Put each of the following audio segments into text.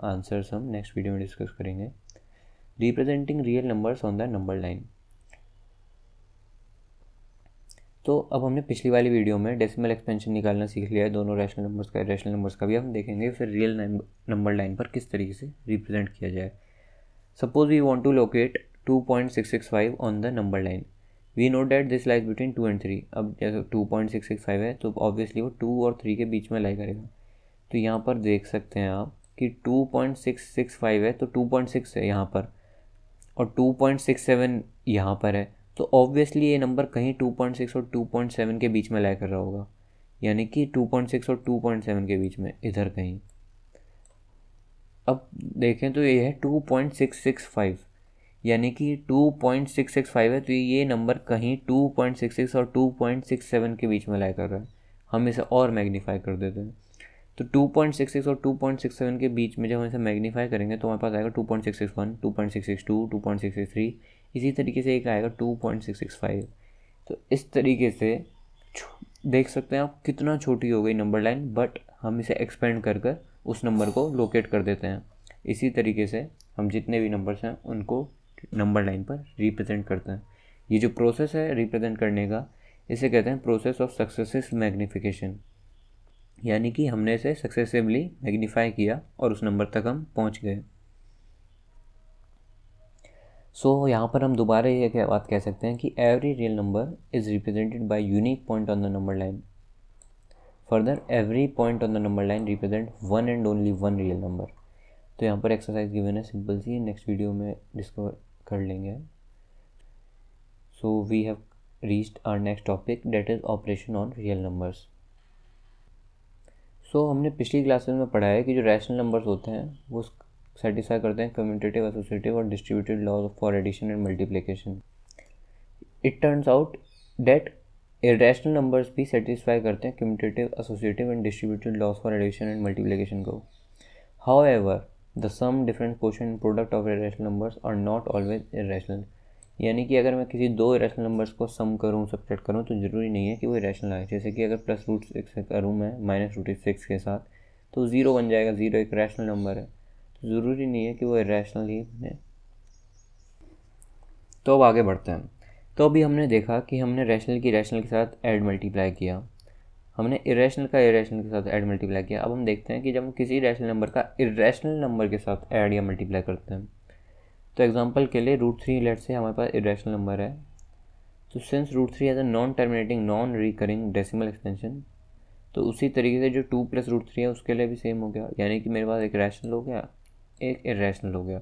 Answers हम next video में discuss करेंगे। Representing real numbers on the number line. तो अब हमने पिछली वाली वीडियो में डेसिमल एक्सपेंशन निकालना सीख लिया है, दोनों रैशनल नंबर्स का इरेशनल नंबर्स का भी। हम देखेंगे फिर रियल नंबर लाइन पर किस तरीके से रिप्रेजेंट किया जाए। Suppose we want to locate 2.665 on the number line. We know that this lies between 2 and 3। अब जैसे 2.665 है तो ऑब्वियसली वो 2 और 3 के बीच में लाई करेगा। तो यहाँ पर देख सकते हैं आप कि 2.665 है तो 2.6 है यहाँ पर, और 2.67 यहाँ पर है, तो ऑब्वियसली ये नंबर कहीं 2.6 और 2.7 के बीच में लाई कर रहा होगा, यानी कि 2.6 और 2.7 के बीच में इधर कहीं। अब देखें तो ये है 2.665, यानी कि 2.665 है तो ये नंबर कहीं 2.66 और 2.67 के बीच में लाई कर रहा है। हम इसे और मैग्नीफाई कर देते हैं, तो 2.66 और 2.67 के बीच में जब हम इसे मैग्नीफाई करेंगे तो हमारे पास आएगा 2.661, 2.662, 2.663, इसी तरीके से एक आएगा 2.665। तो इस तरीके से देख सकते हैं आप कितना छोटी हो गई नंबर लाइन, बट हम इसे एक्सपेंड कर उस नंबर को लोकेट कर देते हैं। इसी तरीके से हम जितने भी नंबर्स हैं उनको नंबर लाइन पर रिप्रेजेंट करते हैं। ये जो प्रोसेस है रिप्रेजेंट करने का, इसे कहते हैं प्रोसेस ऑफ सक्सेसिव मैग्नीफिकेशन, यानी कि हमने इसे सक्सेसिवली मैग्नीफाई किया और उस नंबर तक हम पहुंच गए। सो यहाँ पर हम दोबारा ये क्या बात कह सकते हैं कि every real number is represented by unique point on the number line. Further every point on the number line represent one and only one real number. तो यहाँ पर एक्सरसाइज गिवन है सिंपल सी, नेक्स्ट वीडियो में discover कर लेंगे। So we have reached our next topic, that is operation on real numbers. So हमने पिछली क्लासेस में पढ़ा है कि जो रैशनल नंबर्स होते हैं वो सेटिस्फाई करते हैं कम्यूटेटिव, एसोसिएटिव और distributed laws for addition and multiplication. It turns out that irrational numbers भी सेटिस्फाई करते हैं commutative, associative and distributed laws for addition and multiplication को। However the sum different quotient and product of irrational numbers are not always irrational. यानी कि अगर मैं किसी दो इरेशनल नंबर्स को सम करूँ, सब्ट्रैक्ट करूँ, तो ज़रूरी नहीं है कि वो इरेशनल आए। जैसे कि अगर +√6 करूँ मैं -√6 के साथ, तो 0 बन जाएगा। 0 एक रैशनल नंबर है, तो ज़रूरी नहीं है कि वो इरेशनल ही बने। तो अब आगे बढ़ते हैं। तो अभी हमने देखा कि हमने रैशनल की रैशनल के साथ ऐड मल्टीप्लाई किया, हमने इरेशनल का इरेशनल के साथ ऐड मल्टीप्लाई किया। अब हम देखते हैं कि जब हम किसी रैशनल नंबर का इरेशनल नंबर के साथ ऐड या मल्टीप्लाई करते हैं, तो एग्जांपल के लिए √3 लेट से हमारे पास इरेशनल नंबर है। तो since √3 as a non terminating non recurring decimal extension, तो उसी तरीके से जो 2 + √3 है उसके लिए भी सेम हो गया, यानी कि मेरे पास एक रैशनल हो गया, एक इरेशनल हो गया।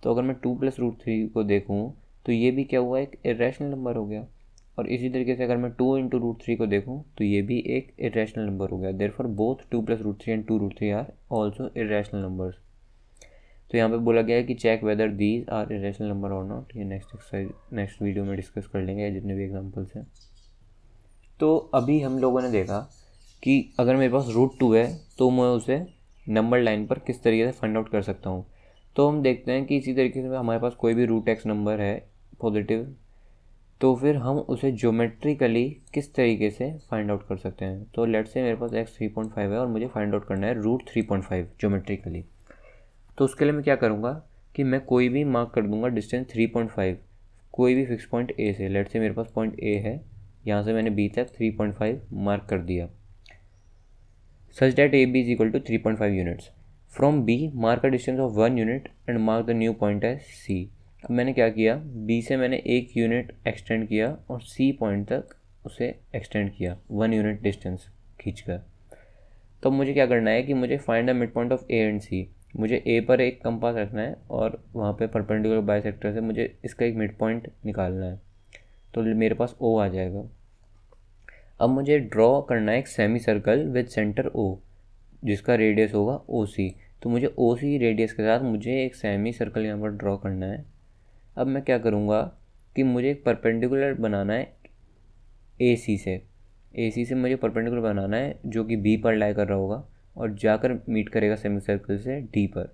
तो अगर मैं 2 + √3 को देखूँ तो ये भी क्या हुआ, एक इरेशनल नंबर हो गया। और इसी तरीके से अगर मैं 2 × √3 को देखूँ तो ये भी एक इरेशनल नंबर हो गया। Therefore both 2 + √3 and 2√3 are also irrational numbers. तो यहाँ पे बोला गया है कि check whether these are irrational number और नॉट। ये नेक्स्ट वीडियो में डिस्कस कर लेंगे जितने भी एग्जांपल्स हैं। तो अभी हम लोगों ने देखा कि अगर मेरे पास √2 है तो मैं उसे नंबर लाइन पर किस तरीके से फाइंड आउट कर सकता हूँ। तो हम देखते हैं कि इसी तरीके से हमारे पास कोई भी √x नंबर है पॉजिटिव, तो फिर हम उसे ज्योमेट्रिकली किस तरीके से फाइंड आउट कर सकते हैं। तो लेट्स से मेरे पास x 3.5 है और मुझे फाइंड आउट करना है √3.5 ज्योमेट्रिकली। तो उसके लिए मैं क्या करूँगा कि मैं कोई भी मार्क कर दूंगा डिस्टेंस 3.5 कोई भी फिक्स पॉइंट A से। लेट्स से मेरे पास पॉइंट A है, यहाँ से मैंने B तक 3.5 मार्क कर दिया, such that AB is equal to 3.5 units. From B mark a distance of 1 unit and mark the new point as C। अब मैंने क्या किया, B से मैंने 1 यूनिट एक्सटेंड किया और C पॉइंट तक उसे एक्सटेंड किया 1 यूनिट डिस्टेंस खींचकर। तो मुझे क्या करना है कि मुझे find the mid point of A and C। मुझे A पर एक कंपास रखना है और वहाँ पे परपेंडिकुलर बाइसेक्टर से मुझे इसका एक मिड पॉइंट निकालना है, तो मेरे पास O आ जाएगा। अब मुझे ड्रॉ करना है एक semi circle with centre O जिसका रेडियस होगा OC। तो मुझे OC रेडियस के साथ मुझे एक सेमी सर्कल यहाँ पर ड्रॉ करना है। अब मैं क्या करूँगा कि मुझे एक परपेंडिकुलर बनाना है AC से मुझे परपेंडिकुलर बनाना है जो कि B पर लाई कर रहा होगा और जाकर मीट करेगा सेमी सर्कल से D पर।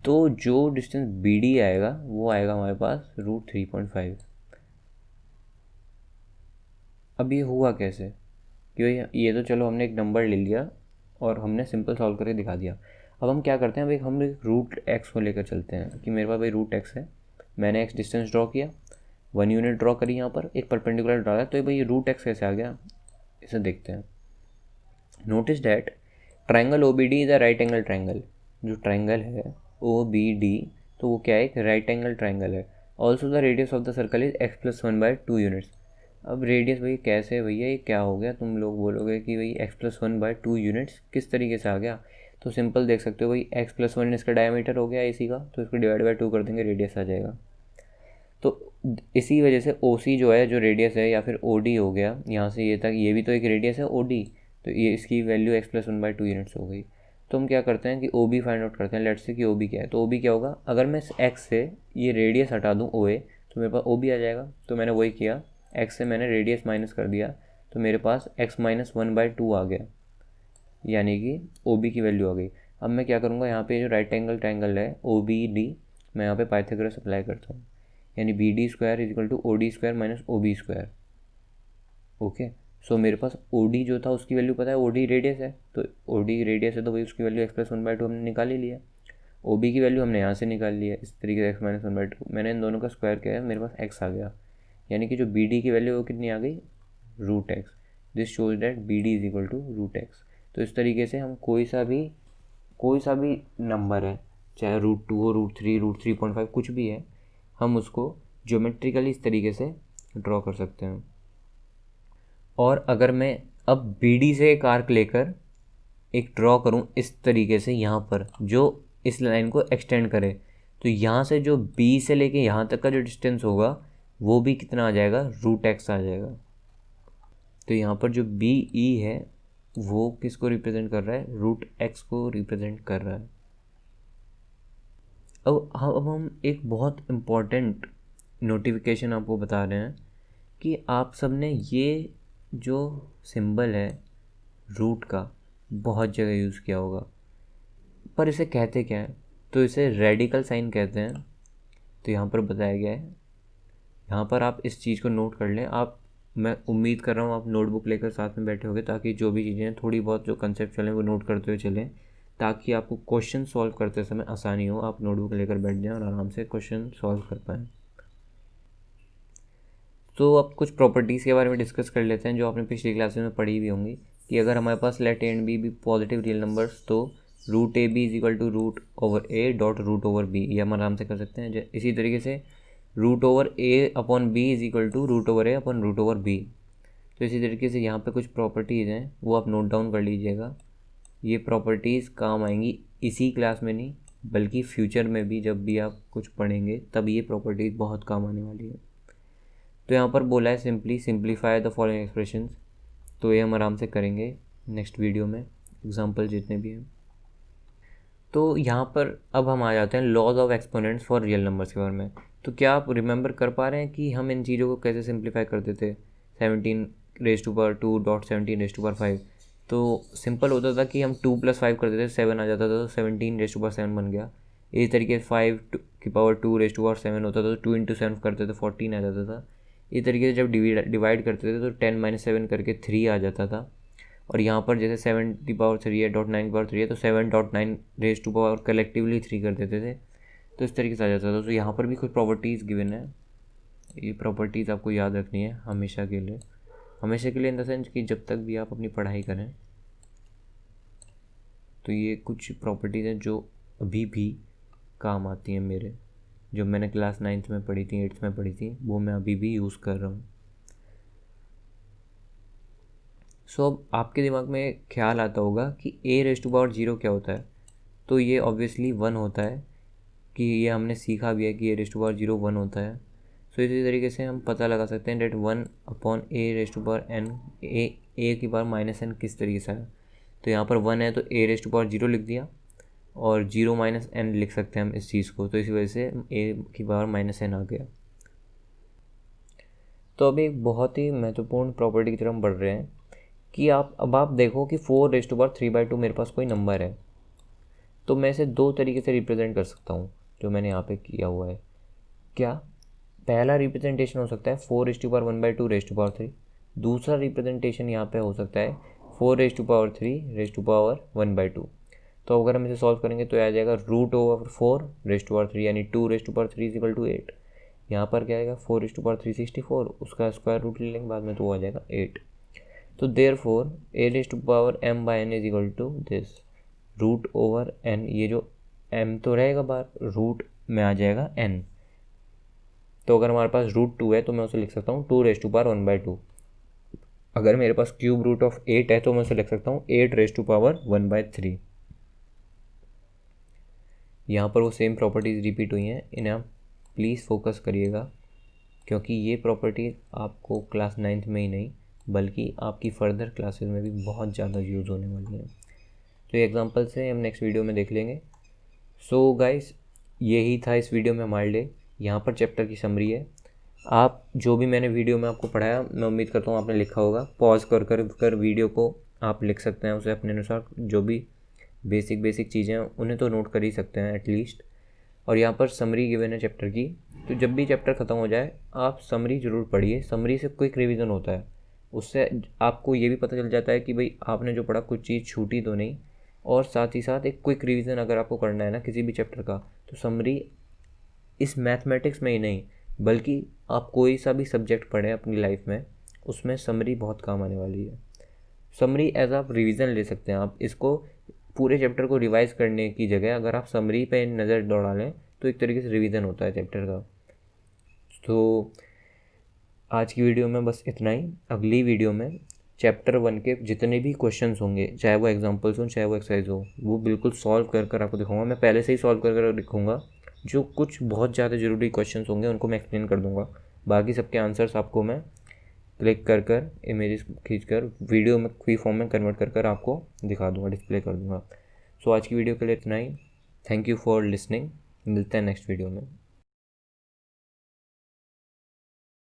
तो जो डिस्टेंस BD आएगा वो आएगा हमारे पास √3.5। अब ये हुआ कैसे, क्योंकि ये तो चलो हमने एक नंबर ले लिया और हमने सिंपल सॉल्व करके दिखा दिया। अब हम क्या करते हैं, हम एक रूट एक्स को लेकर चलते हैं कि मेरे पास भाई रूट एक्स है, मैंने एक्स डिस्टेंस ड्रॉ किया, 1 यूनिट ड्रॉ करी, यहाँ पर एक परपेंडिकुलर डाला, तो भाई ये रूट एक्स कैसे आ गया, इसे देखते हैं। Notice that triangle O B D is a right angle triangle. जो ट्राइंगल है ओ बी डी, तो वो क्या है, एक राइट एंगल ट्राइंगल है। Also the radius of the circle is x+1/2 units. अब रेडियस भाई कैसे है भैया, ये क्या हो गया, तुम लोग बोलोगे कि भाई x+1/2 यूनिट्स किस तरीके से आ गया। तो सिंपल देख सकते हो भाई, x+1 इसका डायमीटर हो गया इसी का, तो इसको डिवाइड बाय 2 कर देंगे, रेडियस आ जाएगा। तो इसी वजह से ओ सी जो है, जो रेडियस है, या फिर ओ डी हो गया, यहाँ से ये तक, ये भी तो एक रेडियस है ओ डी, तो ये इसकी वैल्यू x+1/2 यूनिट्स हो गई। तो हम क्या करते हैं कि ओ बी फाइंड आउट करते हैं। लेट्स से कि ओ बी क्या है, तो ओ बी क्या होगा, अगर मैं एक्स से ये रेडियस हटा दूँ ओ ए, तो मेरे पास ओ बी आ जाएगा। तो मैंने वही किया, एक्स से मैंने रेडियस माइनस कर दिया, तो मेरे पास x-1/2 आ गया, यानी कि ओ बी की वैल्यू आ गई। अब मैं क्या करूँगा, यहाँ पे जो राइट एंगल ट्राइंगल है ओ बी डी, मैं यहाँ पे पाइथागोरस अप्लाई करता हूँ, यानी B D square is equal to O D square minus O B square. Okay, so मेरे पास ओ डी जो था उसकी वैल्यू पता है, ओ डी रेडियस है, तो ओ डी रेडियस है तो भाई उसकी वैल्यू x+1/2 हमने निकाल ही लिया। ओ बी की वैल्यू हमने यहाँ से निकाल लिया, इस तरीके से x-1/2, मैंने इन दोनों का स्क्वायर किया है, मेरे पास x आ गया, यानी कि जो बी डी की वैल्यू वो कितनी आ गई, root x. This shows that B D is equal to root x. तो इस तरीके से हम कोई सा भी नंबर है, चाहे √2 हो, √3, √3.5, कुछ भी है, हम उसको ज्योमेट्रिकली इस तरीके से ड्रॉ कर सकते हैं। और अगर मैं अब बी डी से एक आर्क लेकर एक ड्रॉ करूं इस तरीके से यहाँ पर, जो इस लाइन को एक्सटेंड करे, तो यहाँ से जो बी से लेके यहाँ तक का जो डिस्टेंस होगा वो भी कितना आ जाएगा, रूट एक्स आ जाएगा। तो यहाँ पर जो बी ई है वो किसको रिप्रेजेंट कर रहा है, रूट एक्स को रिप्रेजेंट कर रहा है। अब हम एक बहुत इम्पॉर्टेंट नोटिफिकेशन आपको बता रहे हैं कि आप सब ने ये जो सिंबल है रूट का बहुत जगह यूज़ किया होगा, पर इसे कहते क्या है, तो इसे रेडिकल साइन कहते हैं। तो यहाँ पर बताया गया है, यहाँ पर आप इस चीज़ को नोट कर लें। आप, मैं उम्मीद कर रहा हूँ आप नोटबुक लेकर साथ में बैठे होंगे, ताकि जो भी चीज़ें थोड़ी बहुत जो कंसेप्ट चलें वो नोट करते हुए चलें, ताकि आपको क्वेश्चन सॉल्व करते समय आसानी हो, आप नोटबुक लेकर बैठ जाएं और आराम से क्वेश्चन सॉल्व कर पाएँ। तो अब कुछ प्रॉपर्टीज़ के बारे में डिस्कस कर लेते हैं जो आपने पिछली क्लासेस में पढ़ी भी होंगी, कि अगर हमारे पास लेट ए एंड बी भी पॉजिटिव रियल नंबर्स, तो root a b is equal to root over a dot root over b, ये हम आराम से कर सकते हैं। इसी तरीके से root over a upon b is equal to root over a upon root over b. तो इसी तरीके से यहाँ पे कुछ प्रॉपर्टीज़ हैं वो आप नोट डाउन कर लीजिएगा। ये प्रॉपर्टीज़ काम आएंगी इसी क्लास में नहीं, बल्कि फ्यूचर में भी जब भी आप कुछ पढ़ेंगे तब ये प्रॉपर्टीज़ बहुत काम आने वाली है। तो यहाँ पर बोला है simply simplify the following expressions, तो ये हम आराम से करेंगे नेक्स्ट वीडियो में, एग्जांपल जितने भी हैं। तो यहाँ पर अब हम आ जाते हैं laws of exponents for real numbers के बारे में। तो क्या आप रिमेंबर कर पा रहे हैं कि हम इन चीज़ों को कैसे सिंप्लीफाई करते थे, 17^2.17^5। तो सिंपल होता था कि हम 2 + 5 करते थे, 7 आ जाता था, तो 17^7 बन गया। इसी तरीके 5^2 होता था, तो 2 × 7 करते थे, 14 आ जाता था। इस तरीके से जब डिवाइड करते थे तो 10 - 7 करके 3 आ जाता था। और यहाँ पर जैसे 7^3 है, .9^3 है, तो 7.9 कलेक्टिवली 3 कर देते थे, तो इस तरीके से आ जाता था। तो यहाँ पर भी कुछ प्रॉपर्टीज़ गिवन है, ये प्रॉपर्टीज़ आपको याद रखनी है हमेशा के लिए इन द सेंस कि जब तक भी आप अपनी पढ़ाई करें। तो ये कुछ प्रॉपर्टीज़ हैं जो अभी भी काम आती हैं मेरे, जो मैंने क्लास 9th में पढ़ी थी, 8th में पढ़ी थी, वो मैं अभी भी यूज़ कर रहा हूँ। सो अब आपके दिमाग में ख्याल आता होगा कि a⁻0 क्या होता है। तो ये ऑब्वियसली 1 होता है, कि ये हमने सीखा भी है कि a⁻0 1 होता है। सो इसी तरीके से हम पता लगा सकते हैं डेट 1/a⁻n, a⁻n किस तरीके से है। तो यहाँ पर 1 है तो a⁻0 लिख दिया, और 0-n लिख सकते हैं हम इस चीज़ को, तो इसी वजह से a⁻n आ गया। तो अभी एक बहुत ही महत्वपूर्ण प्रॉपर्टी की तरफ हम बढ़ रहे हैं कि अब आप देखो कि 4⁻3/2 मेरे पास कोई नंबर है, तो मैं इसे 2 तरीके से रिप्रेजेंट कर सकता हूँ, जो मैंने यहाँ पे किया हुआ है। क्या पहला रिप्रेजेंटेशन हो सकता है 4⁻1/2 3, दूसरा रिप्रेजेंटेशन यहाँ पे हो सकता है 4^3^1/2। तो अगर हम इसे सॉल्व करेंगे तो आ जाएगा √4^3 यानी 2^3 = 8। यहाँ पर क्या आएगा 4^3 64, उसका स्क्वायर रूट ले लेंगे बाद में, तो वो आ जाएगा 8। तो देयरफॉर a⁴m/n = दिस √n, ये जो m तो रहेगा बाहर, रूट में आ जाएगा n। तो अगर हमारे पास √2 है तो मैं उसे लिख सकता हूँ 2^1/2। अगर मेरे पास क्यूब रूट ऑफ 8 है तो मैं उसे लिख सकता हूँ 8^1/3। यहाँ पर वो सेम प्रॉपर्टीज़ रिपीट हुई हैं, इन्हें आप प्लीज़ फोकस करिएगा, क्योंकि ये प्रॉपर्टीज़ आपको क्लास 9th में ही नहीं बल्कि आपकी फर्दर क्लासेस में भी बहुत ज़्यादा यूज़ होने वाली हैं। तो ये एग्जांपल से हम नेक्स्ट वीडियो में देख लेंगे। सो गाइस, यही था इस वीडियो में हमारे लिए। यहाँ पर चैप्टर की समरी है। आप जो भी मैंने वीडियो में आपको पढ़ाया, मैं उम्मीद करता हूँ आपने लिखा होगा। पॉज कर वीडियो को आप लिख सकते हैं, उसे अपने अनुसार जो भी बेसिक चीज़ें हैं उन्हें तो नोट कर ही सकते हैं एटलीस्ट। और यहाँ पर समरी गिवन है चैप्टर की, तो जब भी चैप्टर ख़त्म हो जाए आप समरी ज़रूर पढ़िए। समरी से क्विक रिवीजन होता है, उससे आपको ये भी पता चल जाता है कि भाई आपने जो पढ़ा कुछ चीज़ छूटी तो नहीं। और साथ ही साथ एक क्विक रिवीजन अगर आपको करना है ना किसी भी चैप्टर का, तो समरी इस मैथमेटिक्स में ही नहीं बल्कि आप कोई सा भी सब्जेक्ट पढ़ें अपनी लाइफ में, उसमें समरी बहुत काम आने वाली है। समरी एज आप रिवीजन ले सकते हैं। आप इसको पूरे चैप्टर को रिवाइज करने की जगह अगर आप समरी पे नज़र दौड़ा लें तो एक तरीके से रिवीजन होता है चैप्टर का। तो आज की वीडियो में बस इतना ही। अगली वीडियो में चैप्टर 1 के जितने भी क्वेश्चंस होंगे, चाहे वो एग्जांपल्स हों चाहे वो एक्सरसाइज हो, वो बिल्कुल सॉल्व कर आपको दिखाऊंगा। मैं पहले से ही सॉल्व कर दिखाऊंगा। जो कुछ बहुत ज़्यादा ज़रूरी क्वेश्चंस होंगे उनको मैं एक्सप्लेन कर दूंगा। बाकी सबके आंसर्स आपको मैं क्लिक कर इमेजेस खींचकर वीडियो में फ्री फॉर्म में कन्वर्ट कर आपको दिखा दूंगा, डिस्प्ले कर दूंगा। सो आज की वीडियो के लिए इतना ही। Thank you for listening. मिलते हैं नेक्स्ट वीडियो में।